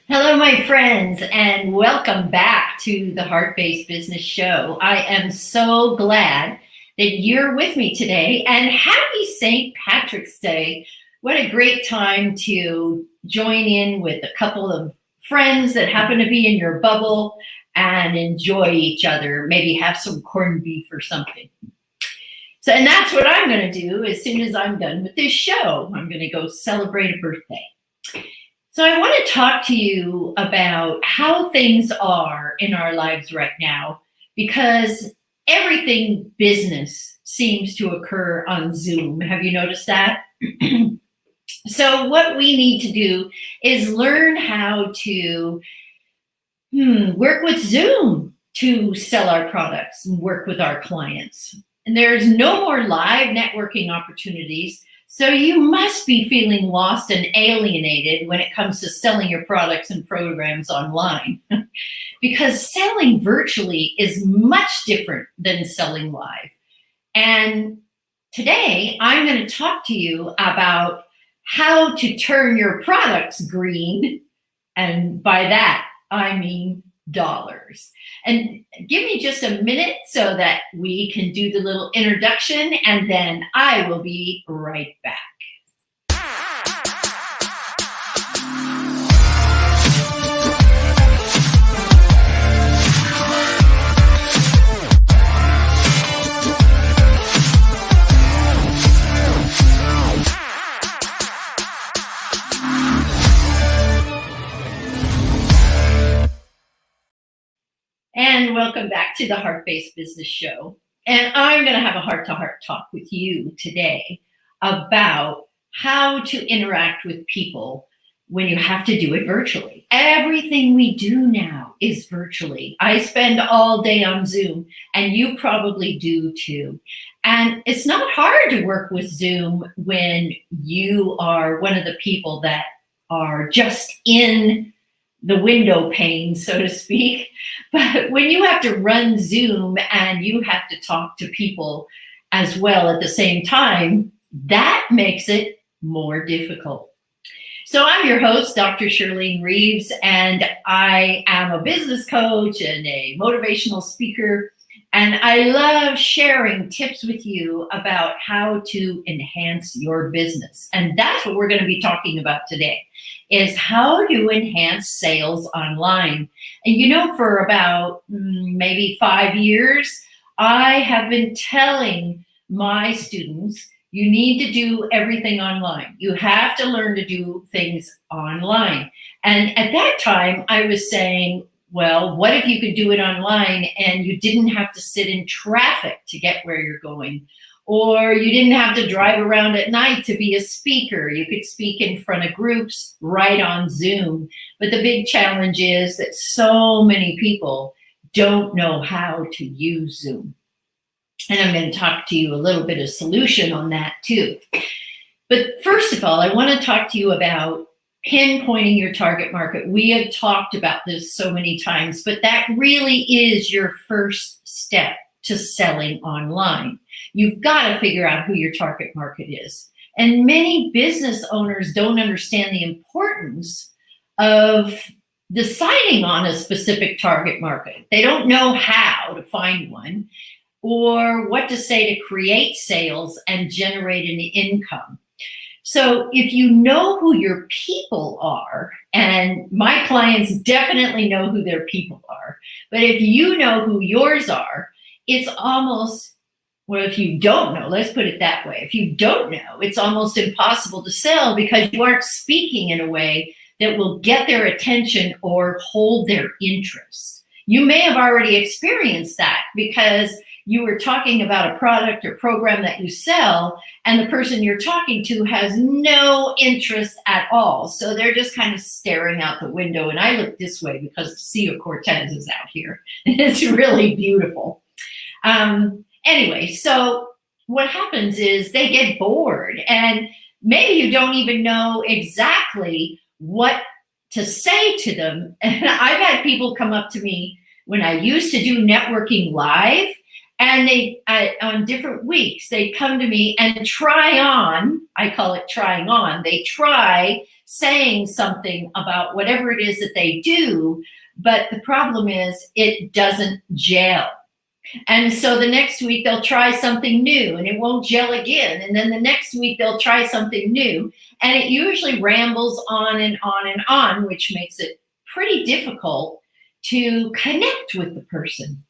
Hello, my friends, and welcome back to the Heart-Based Business Show. I am so glad that you're with me today, and happy St. Patrick's Day. What a great time to join in with a couple of friends that happen to be in your bubble and enjoy each other, maybe have some corned beef or something. So, and that's what I'm going to do as soon as I'm done with this show. I'm going to go celebrate a birthday. So I want to talk to you about how things are in our lives right now, because everything business seems to occur on Zoom. Have you noticed that? So what we need to do is learn how to work with Zoom to sell our products and work with our clients. And there's no more live networking opportunities. So you must be feeling lost and alienated when it comes to selling your products and programs online, because selling virtually is much different than selling live. And today I'm going to talk to you about how to turn your products green. And by that, I mean dollars. And give me just a minute so that we can do the little introduction, and then I will be right back. And welcome back to the Heart-Based Business Show. And I'm going to have a heart-to-heart talk with you today about how to interact with people when you have to do it virtually. Everything we do now is virtually. I spend all day on Zoom, and you probably do too. And it's not hard to work with Zoom when you are one of the people that are just in the window pane, so to speak. But when you have to run Zoom and you have to talk to people as well at the same time, that makes it more difficult. So I'm your host, Dr. Shirlene Reeves, and I am a business coach and a motivational speaker. And I love sharing tips with you about how to enhance your business. And that's what we're going to be talking about today, is how to enhance sales online. And you know, for about maybe 5 years, I have been telling my students, you need to do everything online. You have to learn to do things online. And at that time, I was saying, well, what if you could do it online and you didn't have to sit in traffic to get where you're going? Or you didn't have to drive around at night to be a speaker. You could speak in front of groups right on Zoom. But the big challenge is that so many people don't know how to use Zoom. And I'm going to talk to you a little bit of solution on that too. But first of all, I want to talk to you about pinpointing your target market. We have talked about this so many times, but that really is your first step to selling online. You've got to figure out who your target market is. And many business owners don't understand the importance of deciding on a specific target market. They don't know how to find one or what to say to create sales and generate an income. So if you know who your people are, and my clients definitely know who their people are, but if you know who yours are, it's almost, well, if you don't know, let's put it that way. If you don't know, it's almost impossible to sell because you aren't speaking in a way that will get their attention or hold their interest. You may have already experienced that because you were talking about a product or program that you sell, and the person you're talking to has no interest at all. So they're just kind of staring out the window. And I look this way because the Sea of Cortez is out here. It's really beautiful. Anyway, so what happens is they get bored, and maybe you don't even know exactly what to say to them. And I've had people come up to me when I used to do networking live, And on different weeks, they come to me and try on, I call it trying on, they try saying something about whatever it is that they do, but the problem is it doesn't gel. And so the next week they'll try something new and it won't gel again. And then the next week they'll try something new. And it usually rambles on and on and on, which makes it pretty difficult to connect with the person.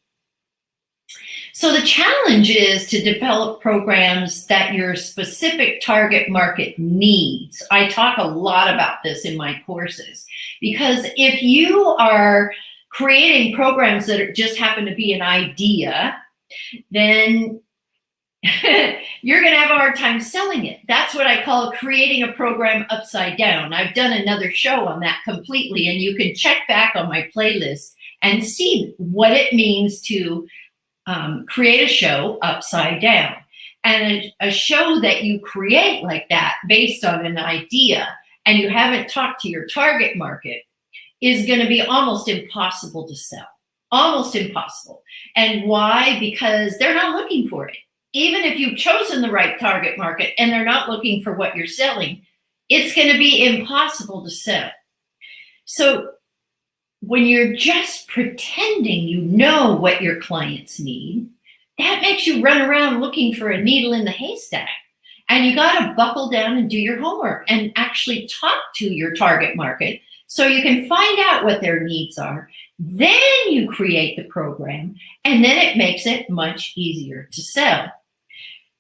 So the challenge is to develop programs that your specific target market needs. I talk a lot about this in my courses, because if you are creating programs that just happen to be an idea, then you're going to have a hard time selling it. That's what I call creating a program upside down. I've done another show on that completely, and you can check back on my playlist and see what it means to create a show upside down. And a show that you create like that based on an idea and you haven't talked to your target market is going to be almost impossible to sell. Almost impossible. And why? Because they're not looking for it. Even if you've chosen the right target market and they're not looking for what you're selling, it's going to be impossible to sell. So when you're just pretending you know what your clients need, that makes you run around looking for a needle in the haystack. And you got to buckle down and do your homework and actually talk to your target market so you can find out what their needs are. Then you create the program, and then it makes it much easier to sell.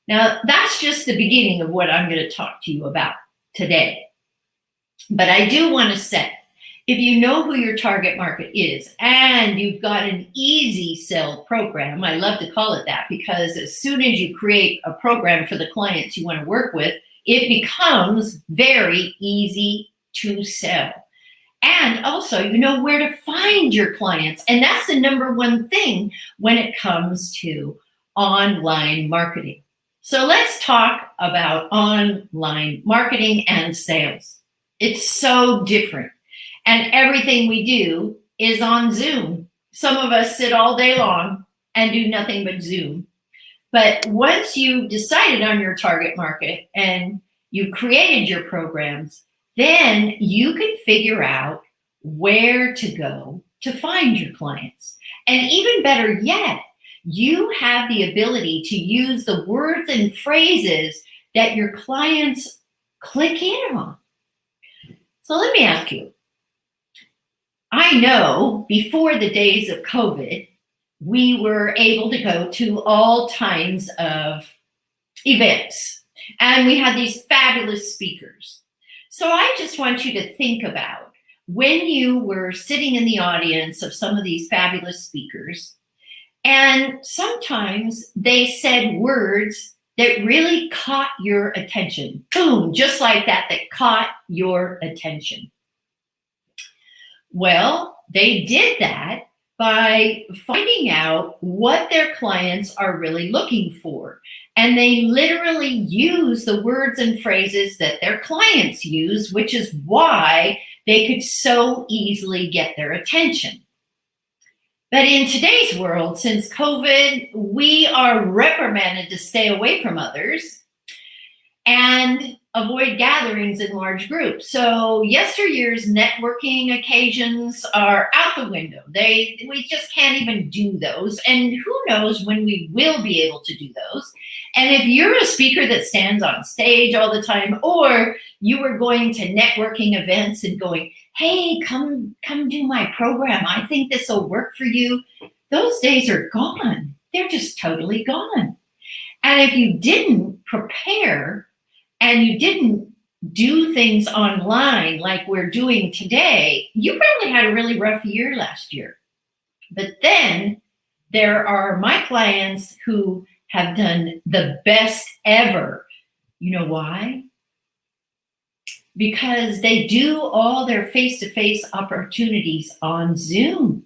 Now, that's just the beginning of what I'm going to talk to you about today. But I do want to say, if you know who your target market is and you've got an easy sell program, I love to call it that, because as soon as you create a program for the clients you want to work with, it becomes very easy to sell. And also, you know where to find your clients. And that's the number one thing when it comes to online marketing. So let's talk about online marketing and sales. It's so different. And everything we do is on Zoom. Some of us sit all day long and do nothing but Zoom. But once you've decided on your target market and you've created your programs, then you can figure out where to go to find your clients. And even better yet, you have the ability to use the words and phrases that your clients click in on. So let me ask you, I know before the days of COVID, we were able to go to all kinds of events, and we had these fabulous speakers. So I just want you to think about when you were sitting in the audience of some of these fabulous speakers, and sometimes they said words that really caught your attention. Boom, just like that caught your attention. Well, they did that by finding out what their clients are really looking for. And they literally use the words and phrases that their clients use, which is why they could so easily get their attention. But in today's world, since COVID, we are reprimanded to stay away from others and avoid gatherings in large groups. So yesteryear's networking occasions are out the window. We just can't even do those. And who knows when we will be able to do those. And if you're a speaker that stands on stage all the time, or you were going to networking events and going, hey, come do my program, I think this will work for you, those days are gone. They're just totally gone. And if you didn't prepare and you didn't do things online like we're doing today, you probably had a really rough year last year. But then there are my clients who have done the best ever. You know why? Because they do all their face-to-face opportunities on Zoom.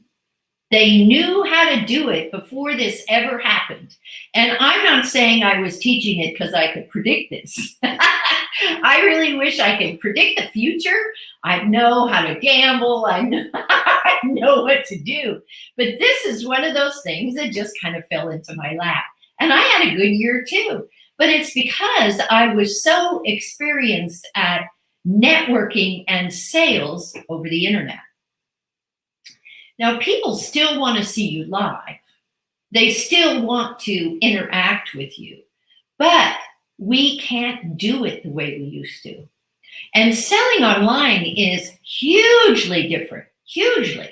They knew how to do it before this ever happened. And I'm not saying I was teaching it because I could predict this. I really wish I could predict the future. I know how to gamble. I didn't know what to do. But this is one of those things that just kind of fell into my lap. And I had a good year too. But it's because I was so experienced at networking and sales over the internet. Now, people still want to see you live. They still want to interact with you, but we can't do it the way we used to. And selling online is hugely different, hugely.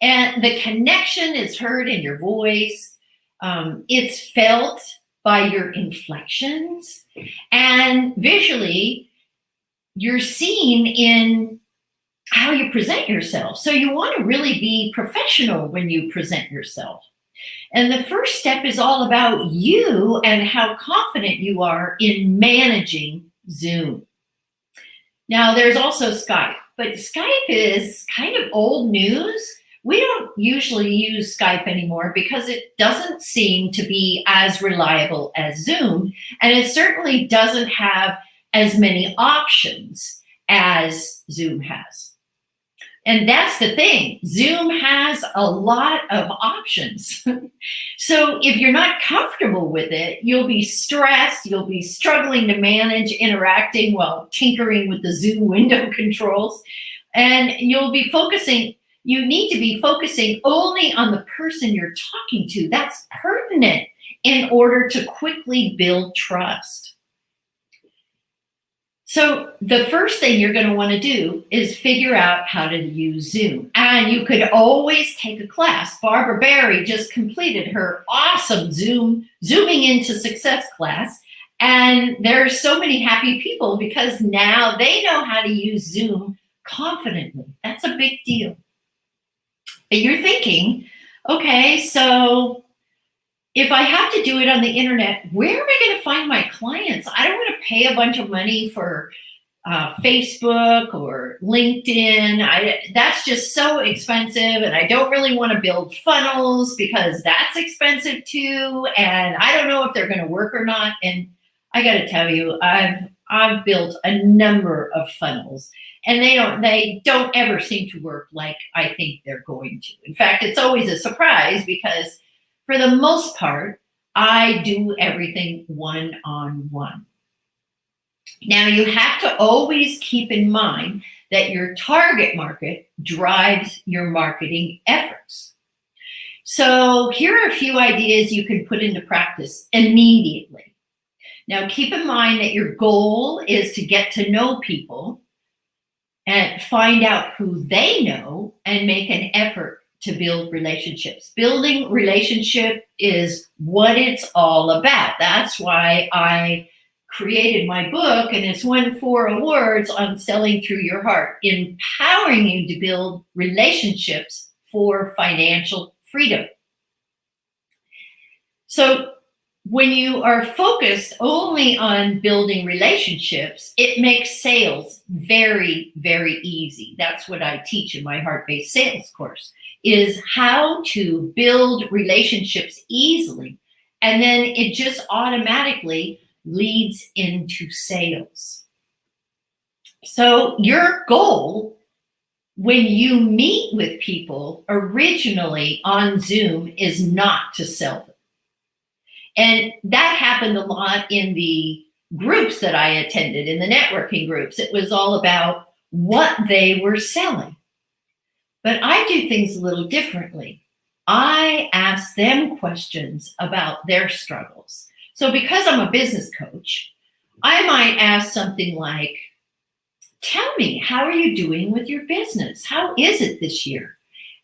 And the connection is heard in your voice. It's felt by your inflections, and visually, you're seen in how you present yourself. So you want to really be professional when you present yourself. And the first step is all about you and how confident you are in managing Zoom. Now, there's also Skype, but Skype is kind of old news. We don't usually use Skype anymore because it doesn't seem to be as reliable as Zoom, and it certainly doesn't have as many options as Zoom has. And that's the thing. Zoom has a lot of options. So if you're not comfortable with it, you'll be stressed, you'll be struggling to manage interacting while tinkering with the Zoom window controls, and you'll be focusing. You need to be focusing only on the person you're talking to. That's pertinent in order to quickly build trust. So the first thing you're going to want to do is figure out how to use Zoom. And you could always take a class. Barbara Barry just completed her awesome Zooming into Success class. And there's so many happy people because now they know how to use Zoom confidently. That's a big deal. But you're thinking, okay, so if I have to do it on the internet, where am I going to find my clients? I don't want to pay a bunch of money for Facebook or LinkedIn. That's just so expensive, and I don't really want to build funnels because that's expensive too, and I don't know if they're going to work or not. And I got to tell you, I've built a number of funnels, and they don't ever seem to work like I think they're going to. In fact, it's always a surprise because for the most part, I do everything one-on-one. Now, you have to always keep in mind that your target market drives your marketing efforts. So here are a few ideas you can put into practice immediately. Now, keep in mind that your goal is to get to know people and find out who they know and make an effort to build relationships. Building relationship is what it's all about. That's why I created my book, and it's won 4 awards on selling through your heart, empowering you to build relationships for financial freedom. So when you are focused only on building relationships, it makes sales very, very easy. That's what I teach in my heart-based sales course, is how to build relationships easily. And then it just automatically leads into sales. So your goal when you meet with people originally on Zoom is not to sell them. And that happened a lot in the groups that I attended, in the networking groups. It was all about what they were selling. But I do things a little differently. I ask them questions about their struggles. So because I'm a business coach, I might ask something like, tell me, how are you doing with your business? How is it this year?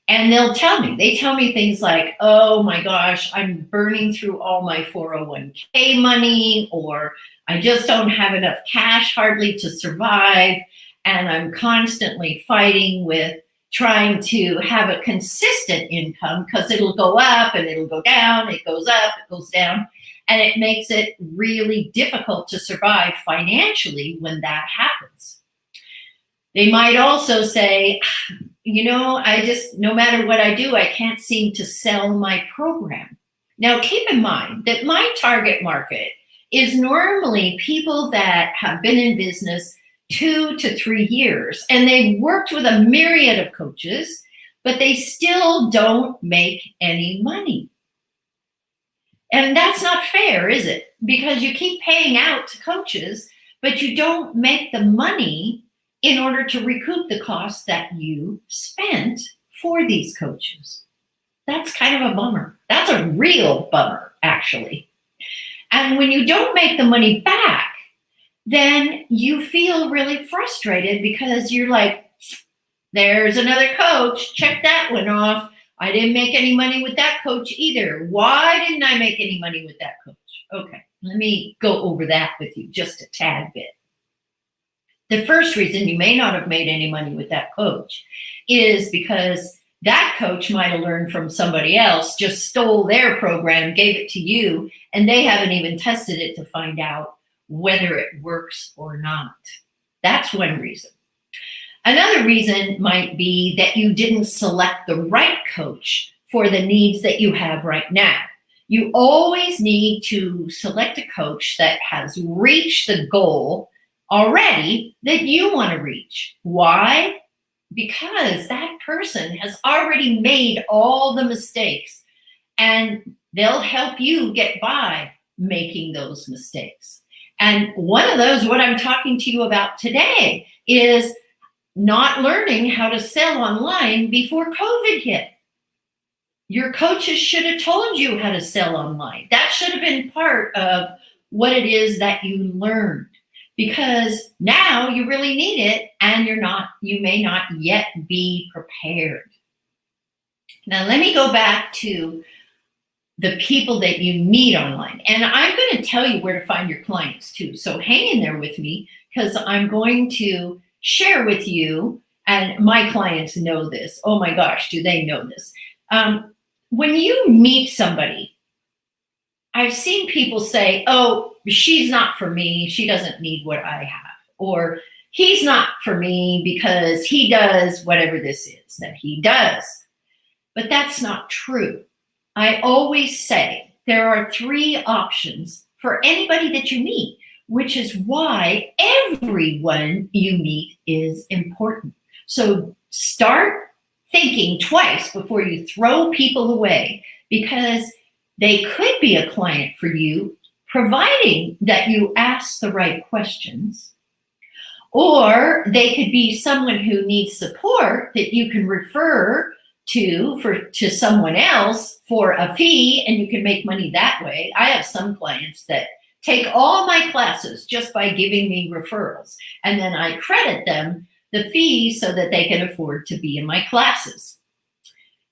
And they'll tell me. They tell me things like, oh my gosh, I'm burning through all my 401k money, or I just don't have enough cash hardly to survive, and I'm constantly fighting with trying to have a consistent income because it'll go up and it'll go down, it goes up, it goes down, and it makes it really difficult to survive financially when that happens. They might also say, you know, no matter what I do, I can't seem to sell my program. Now, keep in mind that my target market is normally people that have been in business 2 to 3 years, and they've worked with a myriad of coaches, but they still don't make any money. And that's not fair, is it? Because you keep paying out to coaches, but you don't make the money in order to recoup the costs that you spent for these coaches. That's kind of a bummer. That's a real bummer, actually. And when you don't make the money back, then you feel really frustrated because you're like, there's another coach, check that one off. I didn't make any money with that coach either. Why didn't I make any money with that coach? Okay, let me go over that with you just a tad bit. The first reason you may not have made any money with that coach is because that coach might have learned from somebody else, just stole their program, gave it to you, and they haven't even tested it to find out whether it works or not. That's one reason. Another reason might be that you didn't select the right coach for the needs that you have right now. You always need to select a coach that has reached the goal already that you want to reach. Why? Because that person has already made all the mistakes and they'll help you get by making those mistakes. And one of those, what I'm talking to you about today, is not learning how to sell online before COVID hit. Your coaches should have told you how to sell online. That should have been part of what it is that you learned, because now you really need it and you may not yet be prepared. Now, let me go back to the people that you meet online. And I'm going to tell you where to find your clients too. So hang in there with me, because I'm going to share with you, and my clients know this. Oh my gosh, do they know this? When you meet somebody, I've seen people say, oh, she's not for me. She doesn't need what I have. Or he's not for me because he does whatever this is that he does. But that's not true. I always say there are 3 options for anybody that you meet, which is why everyone you meet is important. So start thinking twice before you throw people away, because they could be a client for you, providing that you ask the right questions, or they could be someone who needs support that you can refer to someone else for a fee, and you can make money that way. I have some clients that take all my classes just by giving me referrals, and then I credit them the fee so that they can afford to be in my classes.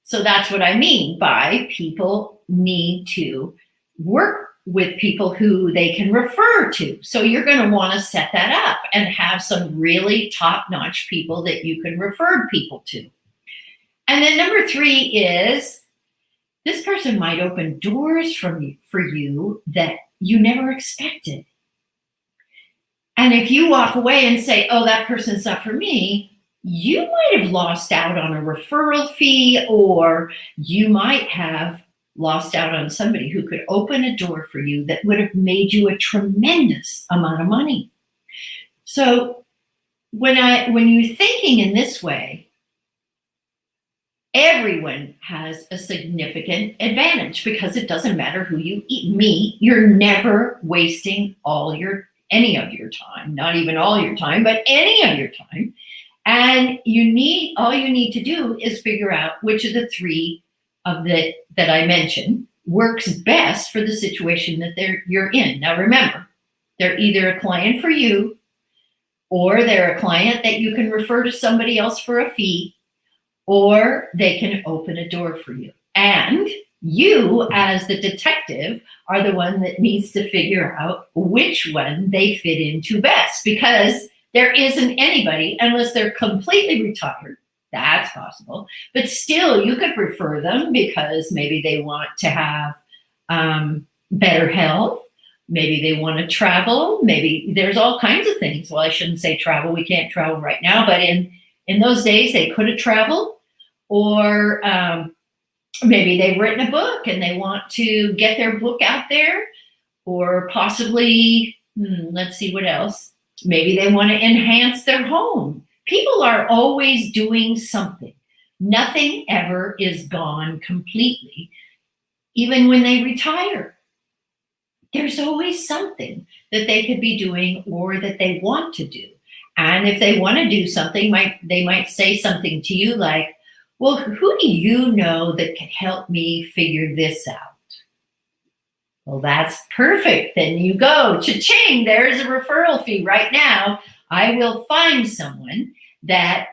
So that's what I mean by people need to work with people who they can refer to. So you're going to want to set that up and have some really top-notch people that you can refer people to. And then number 3 is this person might open doors for you that you never expected. And if you walk away and say, oh, that person's not for me, you might have lost out on a referral fee, or you might have lost out on somebody who could open a door for you that would have made you a tremendous amount of money. So when you're thinking in this way, everyone has a significant advantage, because it doesn't matter who you meet. You're never wasting any of your time, not even all your time, but any of your time. And all you need to do is figure out which of the 3 that I mentioned works best for the situation that you're in. Now remember, they're either a client for you, or they're a client that you can refer to somebody else for a fee, or they can open a door for you. And you, as the detective, are the one that needs to figure out which one they fit into best, because there isn't anybody, unless they're completely retired. That's possible. But still, you could refer them because maybe they want to have better health. Maybe they want to travel. Maybe there's all kinds of things. Well, I shouldn't say travel. We can't travel right now. But in those days, they could have traveled. Or maybe they've written a book and they want to get their book out there. Or possibly, let's see what else. Maybe they want to enhance their home. People are always doing something. Nothing ever is gone completely, even when they retire. There's always something that they could be doing or that they want to do. And if they want to do something, they might say something to you like, well, who do you know that can help me figure this out? Well, that's perfect. Then you go, cha-ching, there's a referral fee right now. I will find someone that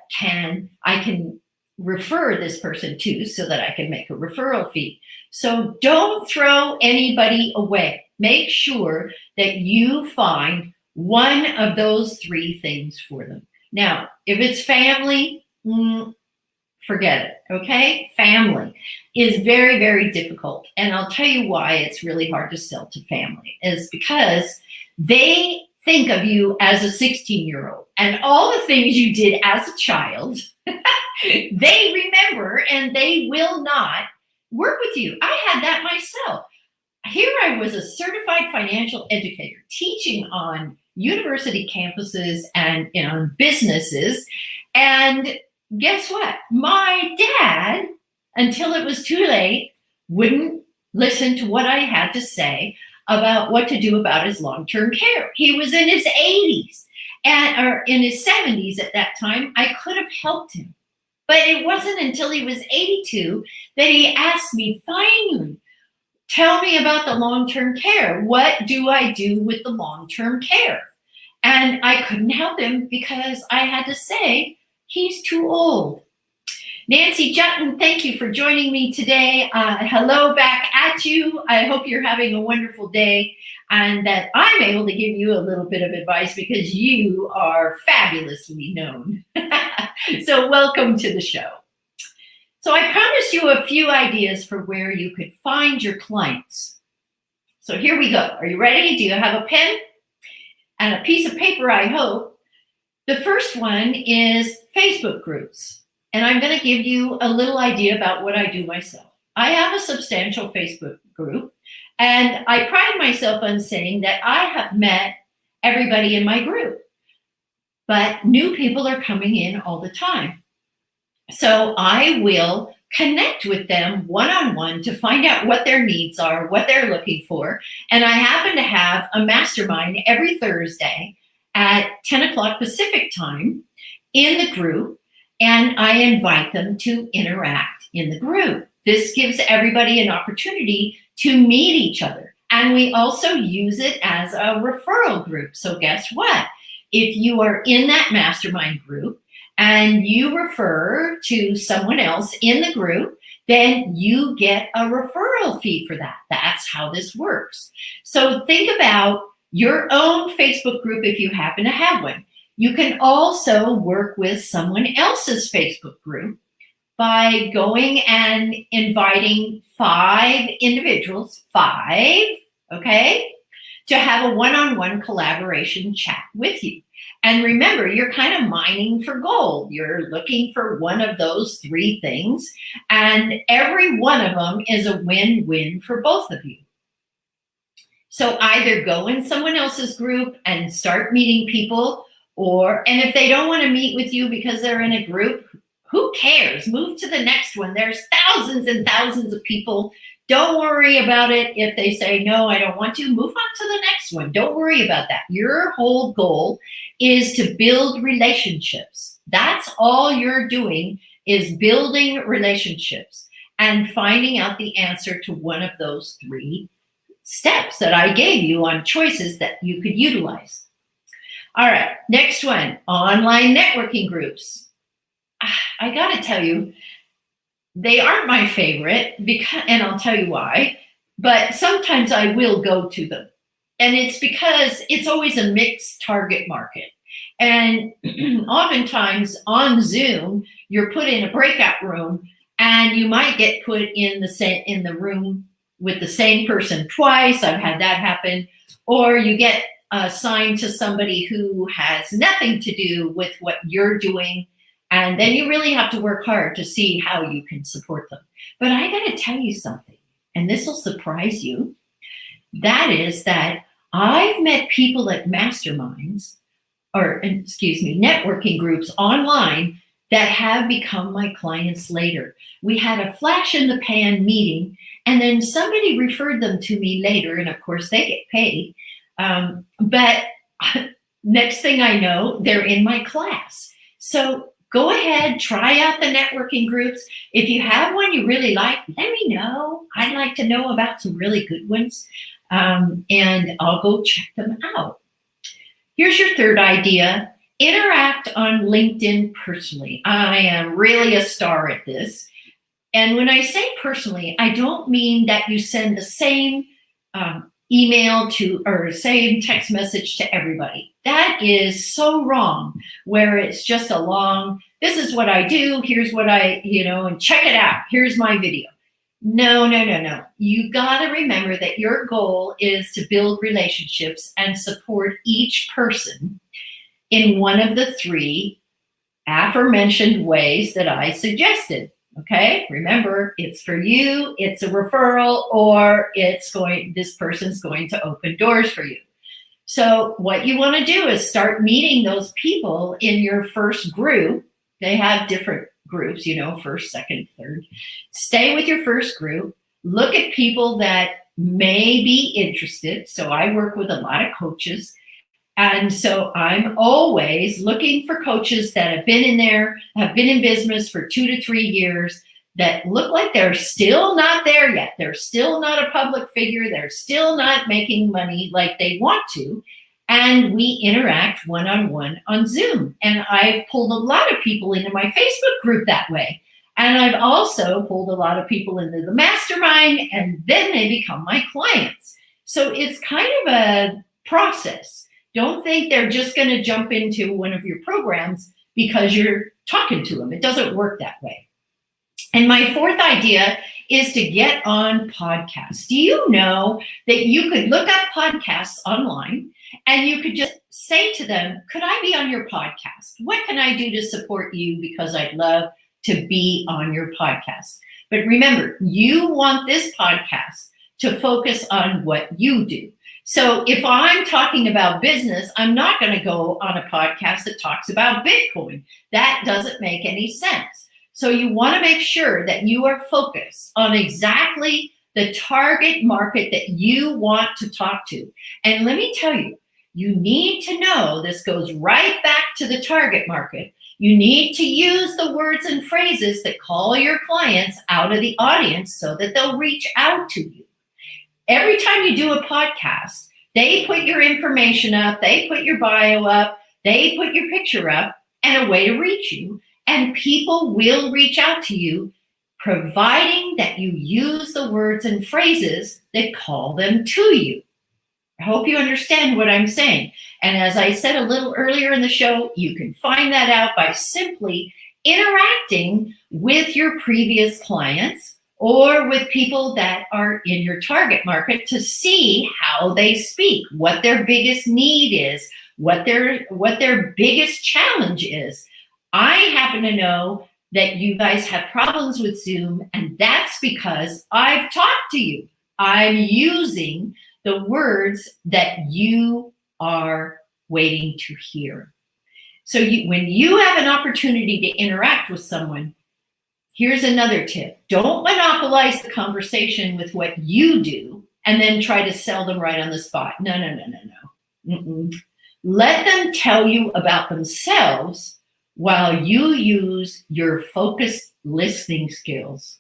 I can refer this person to so that I can make a referral fee. So don't throw anybody away. Make sure that you find one of those three things for them. Now, if it's family, forget it, okay? Family is very, very difficult. And I'll tell you why it's really hard to sell to family is because they think of you as a 16-year-old and all the things you did as a child, they remember and they will not work with you. I had that myself. Here I was a certified financial educator teaching on university campuses and on businesses. And guess what? My dad, until it was too late, wouldn't listen to what I had to say about what to do about his long-term care. He was in his 80s or in his 70s at that time. I could have helped him. But it wasn't until he was 82 that he asked me, finally, tell me about the long-term care. What do I do with the long-term care? And I couldn't help him because I had to say, he's too old. Nancy Jutton, thank you for joining me today. Hello back at you. I hope you're having a wonderful day and that I'm able to give you a little bit of advice because you are fabulously known. So welcome to the show. So I promised you a few ideas for where you could find your clients. So here we go. Are you ready? Do you have a pen and a piece of paper, I hope? The first one is Facebook groups. And I'm going to give you a little idea about what I do myself. I have a substantial Facebook group, and I pride myself on saying that I have met everybody in my group, but new people are coming in all the time. So I will connect with them one-on-one to find out what their needs are, what they're looking for. And I happen to have a mastermind every Thursday at 10 o'clock Pacific time in the group. And I invite them to interact in the group. This gives everybody an opportunity to meet each other. And we also use it as a referral group. So guess what? If you are in that mastermind group and you refer to someone else in the group, then you get a referral fee for that. That's how this works. So think about your own Facebook group if you happen to have one. You can also work with someone else's Facebook group by going and inviting 5 individuals, 5, okay, to have a one-on-one collaboration chat with you. And remember, you're kind of mining for gold. You're looking for one of those 3 things, and every one of them is a win-win for both of you. So either go in someone else's group and start meeting people, and if they don't want to meet with you because they're in a group, who cares? Move to the next one. There's thousands and thousands of people. Don't worry about it. If they say, no, I don't want to, move on to the next one. Don't worry about that. Your whole goal is to build relationships. That's all you're doing is building relationships and finding out the answer to one of those 3 steps that I gave you on choices that you could utilize. All right, next one, online networking groups. I got to tell you, they aren't my favorite, and I'll tell you why, but sometimes I will go to them. And it's because it's always a mixed target market. And oftentimes on Zoom, you're put in a breakout room and you might get put in the room with the same person twice. I've had that happen. Or you get assigned to somebody who has nothing to do with what you're doing. And then you really have to work hard to see how you can support them. But I got to tell you something, and this will surprise you. That is that I've met people at masterminds, networking groups online that have become my clients later. We had a flash in the pan meeting, and then somebody referred them to me later, and of course they get paid. But next thing I know, they're in my class. So go ahead, try out the networking groups. If you have one you really like, let me know. I'd like to know about some really good ones, and I'll go check them out. Here's your third idea. Interact on LinkedIn personally. I am really a star at this. And when I say personally, I don't mean that you send the same email to or same text message to everybody. That is so wrong, where it's just a long, this is what I do, here's what I, and check it out, here's my video. No. You got to remember that your goal is to build relationships and support each person in one of the three aforementioned ways that I suggested. Okay, remember, it's for you, it's a referral, or this person's going to open doors for you. So what you want to do is start meeting those people in your first group. They have different groups, first, second, third. Stay with your first group. Look at people that may be interested. So I work with a lot of coaches. And so I'm always looking for coaches that have been in there, have been in business for 2 to 3 years, that look like they're still not there yet. They're still not a public figure. They're still not making money like they want to. And we interact one-on-one on Zoom. And I've pulled a lot of people into my Facebook group that way. And I've also pulled a lot of people into the mastermind, and then they become my clients. So it's kind of a process. Don't think they're just going to jump into one of your programs because you're talking to them. It doesn't work that way. And my fourth idea is to get on podcasts. Do you know that you could look up podcasts online and you could just say to them, could I be on your podcast? What can I do to support you? Because I'd love to be on your podcast. But remember, you want this podcast to focus on what you do. So if I'm talking about business, I'm not going to go on a podcast that talks about Bitcoin. That doesn't make any sense. So you want to make sure that you are focused on exactly the target market that you want to talk to. And let me tell you, you need to know, this goes right back to the target market. You need to use the words and phrases that call your clients out of the audience so that they'll reach out to you. Every time you do a podcast, they put your information up, they put your bio up, they put your picture up, and a way to reach you. And people will reach out to you, providing that you use the words and phrases that call them to you. I hope you understand what I'm saying. And as I said a little earlier in the show, you can find that out by simply interacting with your previous clients or with people that are in your target market to see how they speak, what their biggest need is, what their biggest challenge is. I happen to know that you guys have problems with Zoom, and that's because I've talked to you. I'm using the words that you are waiting to hear. So when you have an opportunity to interact with someone, here's another tip. Don't monopolize the conversation with what you do and then try to sell them right on the spot. No. Mm-mm. Let them tell you about themselves while you use your focused listening skills.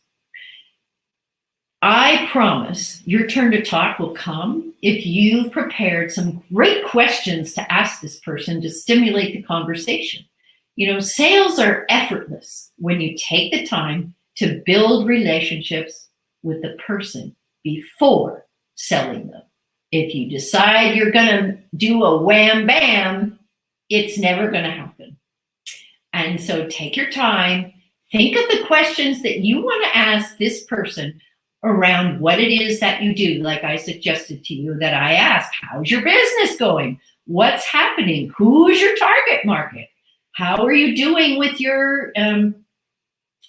I promise your turn to talk will come if you've prepared some great questions to ask this person to stimulate the conversation. Sales are effortless when you take the time to build relationships with the person before selling them. If you decide you're going to do a wham bam, it's never going to happen. And so take your time, think of the questions that you want to ask this person around what it is that you do. Like I suggested to you that I asked, how's your business going? What's happening? Who's your target market? How are you doing with your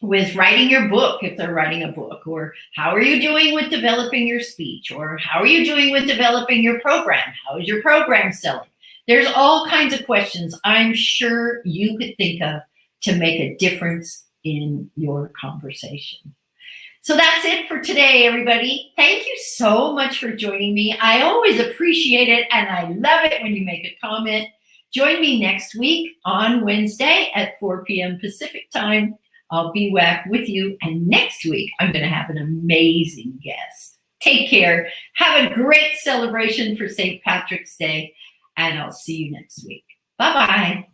with writing your book, if they're writing a book? Or how are you doing with developing your speech? Or how are you doing with developing your program? How is your program selling? There's all kinds of questions I'm sure you could think of to make a difference in your conversation. So that's it for today, everybody. Thank you so much for joining me. I always appreciate it, and I love it when you make a comment. Join me next week on Wednesday at 4 p.m. Pacific time. I'll be back with you, and next week I'm going to have an amazing guest. Take care. Have a great celebration for St. Patrick's Day, and I'll see you next week. Bye-bye.